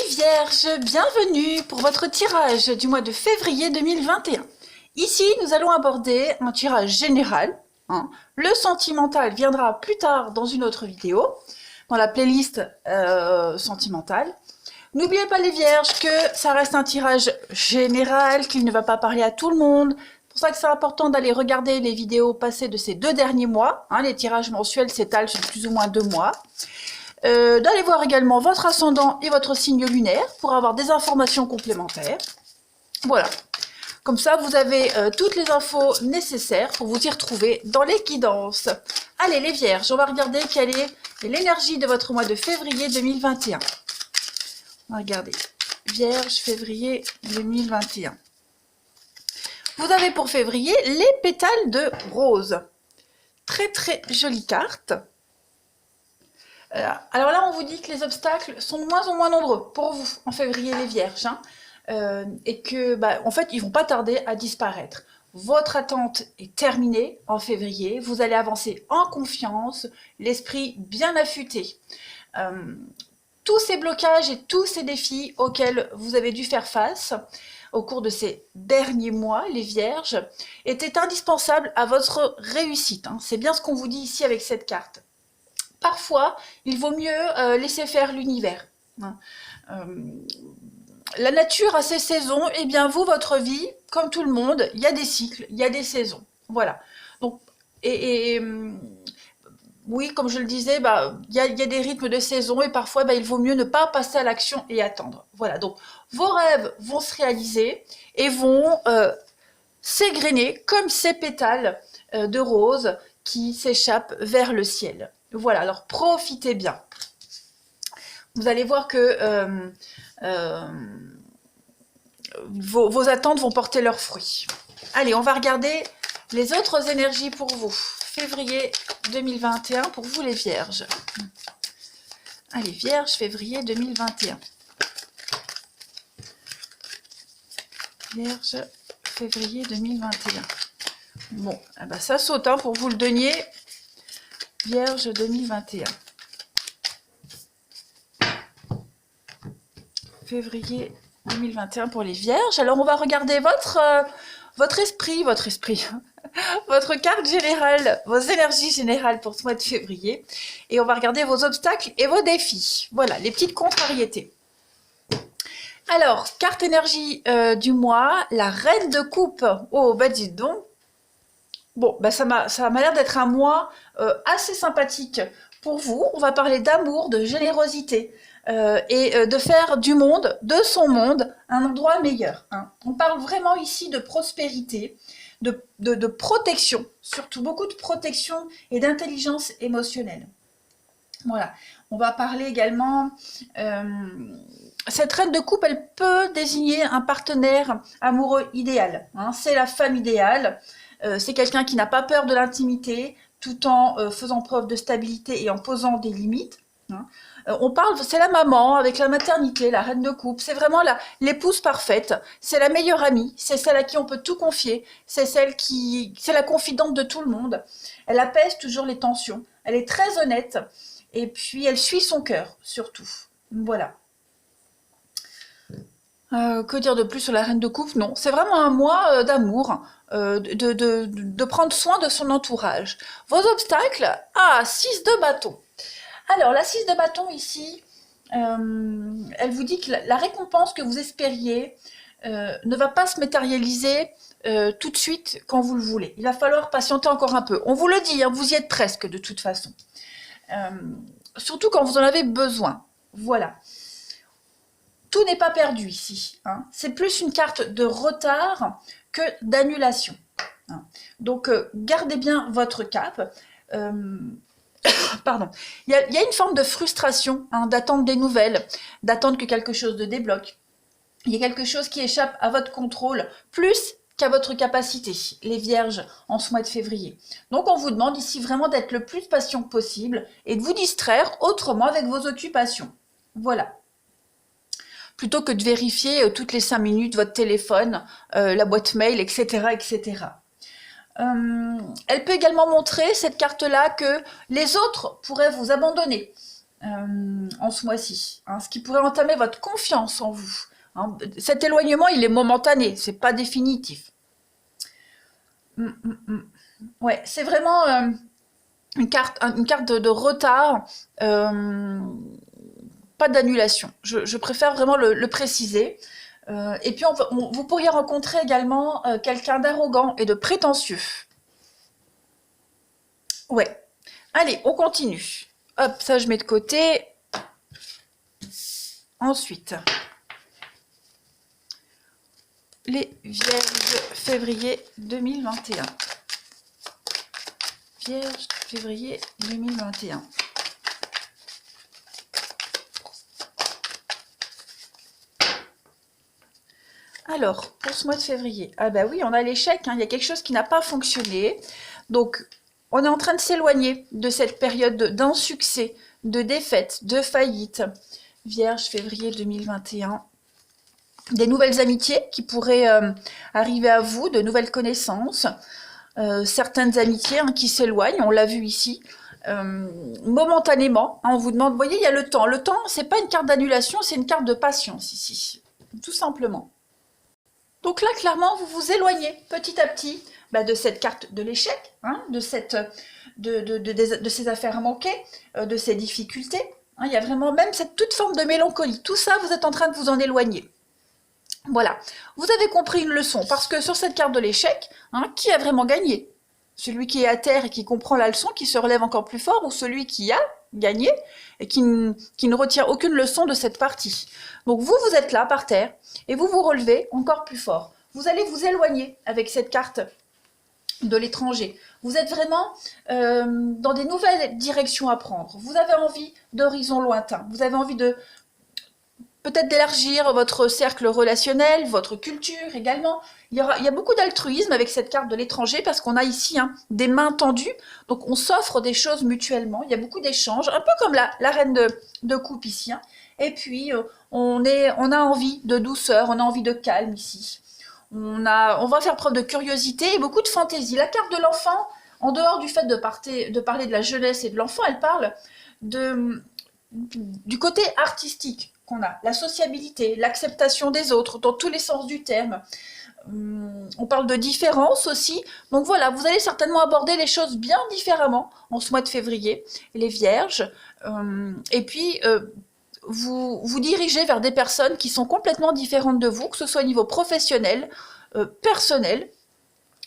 Vierges, bienvenue pour votre tirage du mois de février 2021. Ici, nous allons aborder un tirage général. Le sentimental viendra plus tard dans une autre vidéo, dans la playlist sentimentale. N'oubliez pas les Vierges que ça reste un tirage général, qu'il ne va pas parler à tout le monde. C'est pour ça que c'est important d'aller regarder les vidéos passées de ces 2 derniers mois. Les tirages mensuels s'étalent sur plus ou moins 2 mois. D'aller voir également votre ascendant et votre signe lunaire pour avoir des informations complémentaires. Voilà. Comme ça, vous avez toutes les infos nécessaires pour vous y retrouver dans les guidances. Allez, les Vierges, on va regarder quelle est l'énergie de votre mois de février 2021. On va regarder. Vierge, février 2021. Vous avez pour février les pétales de rose. Très, très jolie carte. Alors là, on vous dit que les obstacles sont de moins en moins nombreux pour vous en février, les Vierges. Et que, en fait, ils vont pas tarder à disparaître. Votre attente est terminée en février. Vous allez avancer en confiance, l'esprit bien affûté. Tous ces blocages et tous ces défis auxquels vous avez dû faire face au cours de ces derniers mois, les Vierges, étaient indispensables à votre réussite. C'est bien ce qu'on vous dit ici avec cette carte. Parfois, il vaut mieux laisser faire l'univers. La nature a ses saisons, et bien vous, votre vie, comme tout le monde, il y a des cycles, il y a des saisons. Voilà. Donc, oui, comme je le disais, il y a des rythmes de saison, et parfois, il vaut mieux ne pas passer à l'action et attendre. Voilà. Donc, vos rêves vont se réaliser et vont s'égrener comme ces pétales de rose qui s'échappent vers le ciel. Voilà, alors profitez bien. Vous allez voir que vos attentes vont porter leurs fruits. Allez, on va regarder les autres énergies pour vous. Février 2021 pour vous les Vierges. Allez, Vierges, février 2021. Vierge, février 2021. Bon, ça saute pour vous le denier. Vierge 2021. Février 2021 pour les Vierges. Alors, on va regarder votre esprit, votre carte générale, vos énergies générales pour ce mois de février. Et on va regarder vos obstacles et vos défis. Voilà, les petites contrariétés. Alors, carte énergie du mois, la reine de coupe. Oh, dites donc. Bon, ça m'a l'air d'être un mois assez sympathique pour vous. On va parler d'amour, de générosité et de faire du monde, de son monde, un endroit meilleur. On parle vraiment ici de prospérité, de protection, surtout beaucoup de protection et d'intelligence émotionnelle. Voilà. On va parler également... cette reine de coupe, elle peut désigner un partenaire amoureux idéal. C'est la femme idéale. C'est quelqu'un qui n'a pas peur de l'intimité, tout en faisant preuve de stabilité et en posant des limites. On parle, c'est la maman avec la maternité, la reine de coupe. C'est vraiment l'épouse parfaite. C'est la meilleure amie. C'est celle à qui on peut tout confier. C'est la confidente de tout le monde. Elle apaise toujours les tensions. Elle est très honnête. Et puis, elle suit son cœur, surtout. Voilà. Que dire de plus sur la reine de coupe? Non, c'est vraiment un mois d'amour, de prendre soin de son entourage. Vos obstacles? 6 de bâton. Alors, la 6 de bâton ici, elle vous dit que la récompense que vous espériez ne va pas se matérialiser tout de suite quand vous le voulez. Il va falloir patienter encore un peu. On vous le dit, vous y êtes presque de toute façon. Surtout quand vous en avez besoin. Voilà. Tout n'est pas perdu ici. C'est plus une carte de retard que d'annulation. Donc, gardez bien votre cap. Pardon. Il y a une forme de frustration, d'attendre des nouvelles, d'attendre que quelque chose se débloque. Il y a quelque chose qui échappe à votre contrôle, plus qu'à votre capacité, les Vierges, en ce mois de février. Donc, on vous demande ici vraiment d'être le plus patient possible et de vous distraire autrement avec vos occupations. Voilà. Plutôt que de vérifier toutes les 5 minutes votre téléphone, la boîte mail, etc., etc. Elle peut également montrer, cette carte-là, que les autres pourraient vous abandonner. en ce mois-ci, hein, ce qui pourrait entamer votre confiance en vous. Hein. Cet éloignement, il est momentané, c'est pas définitif. Ouais, c'est vraiment une carte de retard, pas d'annulation. Je préfère vraiment le préciser. Et puis, vous pourriez rencontrer également quelqu'un d'arrogant et de prétentieux. Ouais. Allez, on continue. Hop, ça je mets de côté. Ensuite, les Vierges février 2021. Vierge février 2021. Alors, pour ce mois de février, ah bah oui, on a l'échec, hein, il y a quelque chose qui n'a pas fonctionné. Donc, on est en train de s'éloigner de cette période d'insuccès, de défaite, de faillite. Vierge février 2021. Des nouvelles amitiés qui pourraient arriver à vous, de nouvelles connaissances. Certaines amitiés hein, qui s'éloignent, on l'a vu ici. Momentanément, hein, on vous demande, vous voyez, il y a le temps. Le temps, c'est pas une carte d'annulation, c'est une carte de patience ici, tout simplement. Donc là, clairement, vous vous éloignez petit à petit de cette carte de l'échec, hein, de ces affaires manquées, de ces difficultés. Hein, il y a vraiment même cette toute forme de mélancolie. Tout ça, vous êtes en train de vous en éloigner. Voilà, vous avez compris une leçon, parce que sur cette carte de l'échec, hein, qui a vraiment gagné? Celui qui est à terre et qui comprend la leçon, qui se relève encore plus fort, ou celui qui a gagné et qui ne retient aucune leçon de cette partie. Donc vous êtes là par terre et vous vous relevez encore plus fort. Vous allez vous éloigner avec cette carte de l'étranger. Vous êtes vraiment dans des nouvelles directions à prendre. Vous avez envie d'horizons lointains. Vous avez envie de peut-être d'élargir votre cercle relationnel, votre culture également. Il y a beaucoup d'altruisme avec cette carte de l'étranger parce qu'on a ici hein, des mains tendues, donc on s'offre des choses mutuellement. Il y a beaucoup d'échanges, un peu comme la reine de coupe ici. Hein. Et puis on a envie de douceur, on a envie de calme ici. On va faire preuve de curiosité et beaucoup de fantaisie. La carte de l'enfant, en dehors du fait de parler de la jeunesse et de l'enfant, elle parle du côté artistique qu'on a, la sociabilité, l'acceptation des autres, dans tous les sens du terme. On parle de différence aussi. Donc voilà, vous allez certainement aborder les choses bien différemment en ce mois de février, les Vierges. Et puis, vous dirigez vers des personnes qui sont complètement différentes de vous, que ce soit au niveau professionnel, personnel.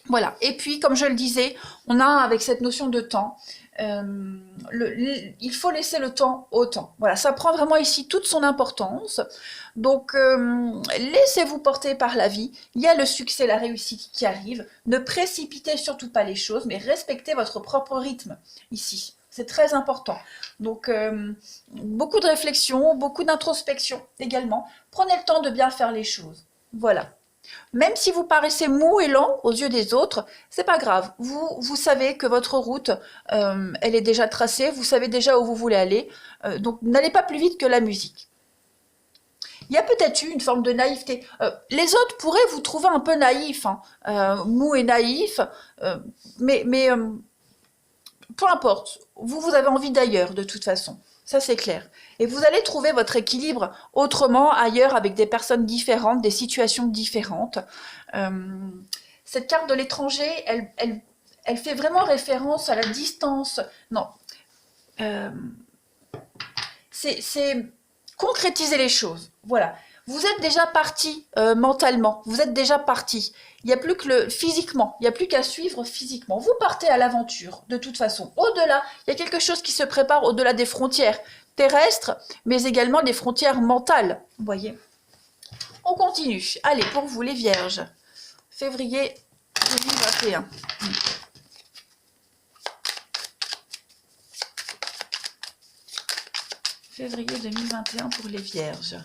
Voilà. Et puis, comme je le disais, on a avec cette notion de temps, il faut laisser le temps au temps. Voilà, ça prend vraiment ici toute son importance. Donc, laissez-vous porter par la vie. Il y a le succès, la réussite qui arrive. Ne précipitez surtout pas les choses, mais respectez votre propre rythme ici. C'est très important. Donc, beaucoup de réflexion, beaucoup d'introspection également. Prenez le temps de bien faire les choses. Voilà. Même si vous paraissez mou et lent aux yeux des autres, c'est pas grave. Vous savez que votre route, elle est déjà tracée. Vous savez déjà où vous voulez aller. Donc, n'allez pas plus vite que la musique. Il y a peut-être eu une forme de naïveté. Les autres pourraient vous trouver un peu naïf, hein, mou et naïf, mais peu importe. Vous avez envie d'ailleurs, de toute façon. Ça, c'est clair. Et vous allez trouver votre équilibre autrement, ailleurs, avec des personnes différentes, des situations différentes. Cette carte de l'étranger, elle fait vraiment référence à la distance. Non. C'est concrétiser les choses. Voilà. Vous êtes déjà parti mentalement. Vous êtes déjà parti. Il n'y a plus que physiquement. Il n'y a plus qu'à suivre physiquement. Vous partez à l'aventure, de toute façon. Au-delà, il y a quelque chose qui se prépare au-delà des frontières terrestres, mais également des frontières mentales. Vous voyez. On continue. Allez, pour vous, les Vierges. Février 2021. Février 2021 pour les Vierges.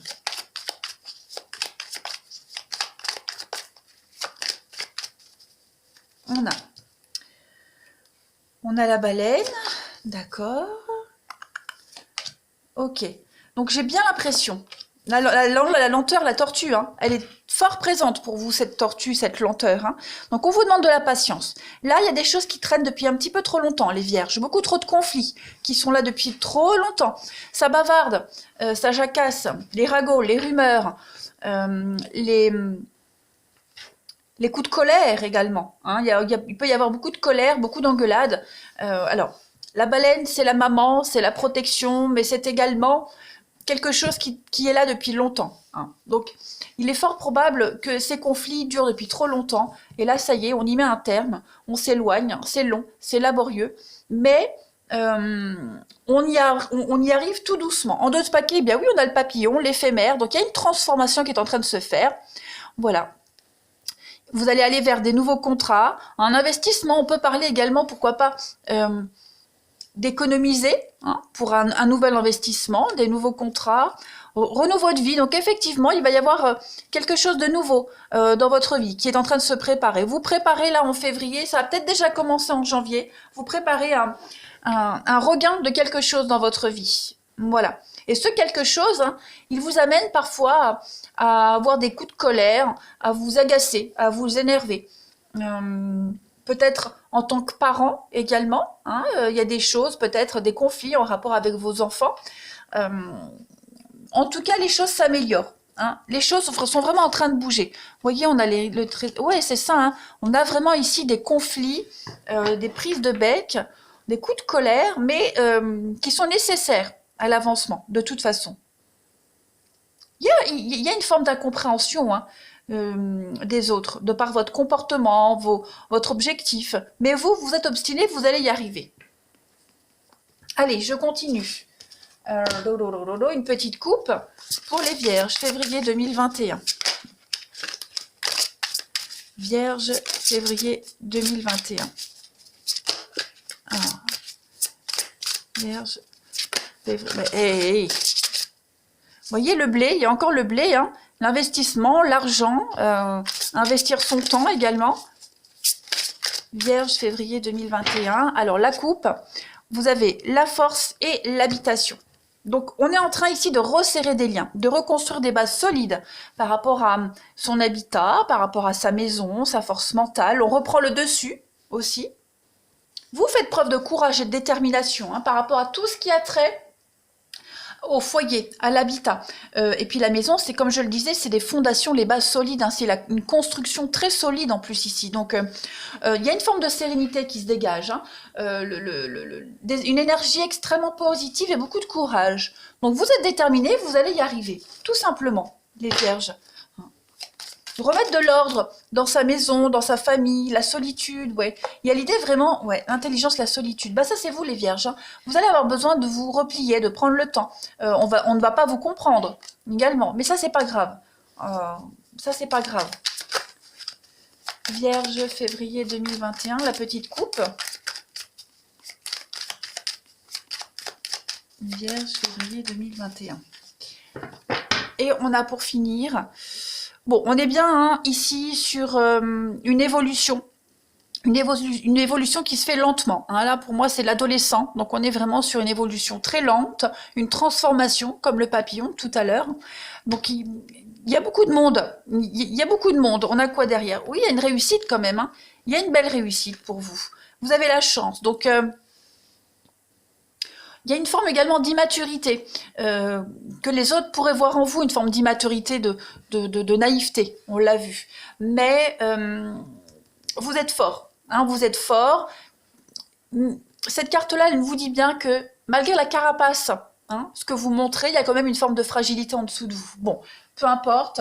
On a la baleine, d'accord. Ok, donc j'ai bien l'impression La lenteur, la tortue, hein, elle est fort présente pour vous, cette tortue, cette lenteur. Hein. Donc, on vous demande de la patience. Là, il y a des choses qui traînent depuis un petit peu trop longtemps, les vierges. Beaucoup trop de conflits qui sont là depuis trop longtemps. Ça bavarde, ça jacasse, les ragots, les rumeurs, les coups de colère également. Hein. Il peut y avoir beaucoup de colère, beaucoup d'engueulades. Alors, la baleine, c'est la maman, c'est la protection, mais c'est également quelque chose qui est là depuis longtemps. Hein. Donc, il est fort probable que ces conflits durent depuis trop longtemps. Et là, ça y est, on y met un terme. On s'éloigne, c'est long, c'est laborieux. Mais on y arrive tout doucement. En 2 paquets, eh bien oui, on a le papillon, l'éphémère. Donc, il y a une transformation qui est en train de se faire. Voilà. Vous allez aller vers des nouveaux contrats. Un investissement, on peut parler également, pourquoi pas, d'économiser hein, pour un nouvel investissement, des nouveaux contrats, renouveau de vie. Donc effectivement, il va y avoir quelque chose de nouveau dans votre vie qui est en train de se préparer. Vous préparez là en février, ça a peut-être déjà commencé en janvier, vous préparez un regain de quelque chose dans votre vie. Voilà. Et ce quelque chose, hein, il vous amène parfois à avoir des coups de colère, à vous agacer, à vous énerver. Peut-être en tant que parent également, hein, y a des choses, peut-être des conflits en rapport avec vos enfants. En tout cas, les choses s'améliorent. Hein. Les choses sont vraiment en train de bouger. Vous voyez, on a ouais, c'est ça. Hein. On a vraiment ici des conflits, des prises de bec, des coups de colère, mais qui sont nécessaires à l'avancement, de toute façon. Il y a une forme d'incompréhension, hein. Des autres, de par votre comportement, votre objectif. Mais vous êtes obstiné, vous allez y arriver. Allez, je continue. Une petite coupe pour les vierges, février 2021. Vierge, février 2021. Alors, vierge, février... Hey. Vous voyez le blé, il y a encore le blé, hein. L'investissement, l'argent, investir son temps également. Vierge, février 2021. Alors, la coupe, vous avez la force et l'habitation. Donc, on est en train ici de resserrer des liens, de reconstruire des bases solides par rapport à son habitat, par rapport à sa maison, sa force mentale. On reprend le dessus aussi. Vous faites preuve de courage et de détermination hein, par rapport à tout ce qui a trait au foyer, à l'habitat. Et puis la maison, c'est comme je le disais, c'est des fondations, les bases solides. Hein, c'est une construction très solide en plus ici. Donc, il y a une forme de sérénité qui se dégage. Hein, une énergie extrêmement positive et beaucoup de courage. Donc, vous êtes déterminés, vous allez y arriver. Tout simplement, les vierges. Remettre de l'ordre dans sa maison, dans sa famille, la solitude, ouais. Il y a l'idée vraiment, ouais, l'intelligence, la solitude. Bah ça c'est vous les vierges. Hein. Vous allez avoir besoin de vous replier, de prendre le temps. On ne va pas vous comprendre également, mais ça c'est pas grave. Ça c'est pas grave. Vierge, février 2021, la petite coupe. Vierge, février 2021. Et on a pour finir... Bon, on est bien hein, ici sur une évolution. Une évolution qui se fait lentement. Hein. Là, pour moi, c'est l'adolescent. Donc, on est vraiment sur une évolution très lente, une transformation, comme le papillon tout à l'heure. Donc, il y a beaucoup de monde. Il y a beaucoup de monde. On a quoi derrière? Oui, il y a une réussite quand même. Hein. Il y a une belle réussite pour vous. Vous avez la chance. Donc... il y a une forme également d'immaturité, que les autres pourraient voir en vous, une forme d'immaturité, de naïveté, on l'a vu. Mais vous êtes fort, hein, vous êtes fort. Cette carte-là, elle vous dit bien que malgré la carapace, hein, ce que vous montrez, il y a quand même une forme de fragilité en dessous de vous. Bon, peu importe,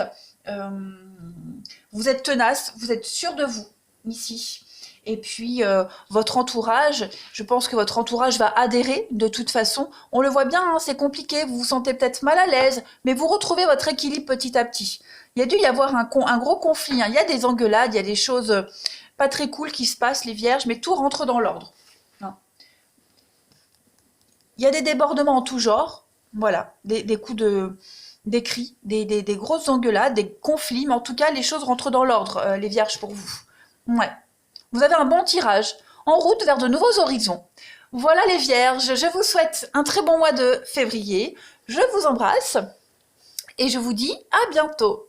vous êtes tenace, vous êtes sûr de vous, ici. Et puis, votre entourage, je pense que votre entourage va adhérer de toute façon. On le voit bien, hein, c'est compliqué, vous vous sentez peut-être mal à l'aise, mais vous retrouvez votre équilibre petit à petit. Il y a dû y avoir un gros conflit, hein. Il y a des engueulades, il y a des choses pas très cool qui se passent, les vierges, mais tout rentre dans l'ordre. Hein. Il y a des débordements en tout genre, voilà, des coups des cris, des grosses engueulades, des conflits, mais en tout cas, les choses rentrent dans l'ordre, les vierges, pour vous. Ouais. Vous avez un bon tirage, en route vers de nouveaux horizons. Voilà les vierges, je vous souhaite un très bon mois de février. Je vous embrasse et je vous dis à bientôt.